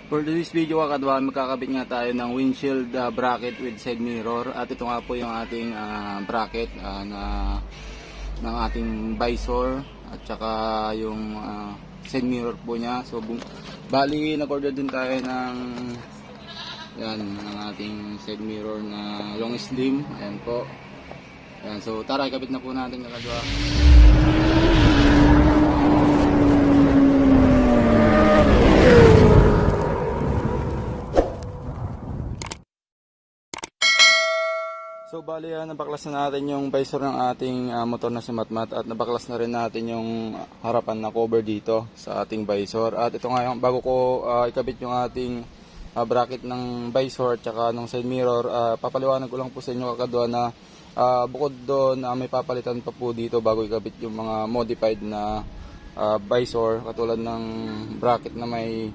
For this video kakadwa, magkakabit nga tayo ng windshield bracket with side mirror. At ito nga po yung ating bracket ng ating visor at saka yung side mirror po niya. So bali nag-order din tayo ng ating side mirror na long slim. Ayan po. Ayan, so tara, ikabit na po natin kakadwa. So bali nabaklas na natin yung visor ng ating motor na si Matmat at nabaklas na rin natin yung harapan na cover dito sa ating visor. At ito nga yung bago ko ikabit yung ating bracket ng visor at saka ng side mirror, papaliwanag ko lang po sa inyo kakadwa na bukod doon may papalitan pa po dito bago ikabit yung mga modified na visor katulad ng bracket na may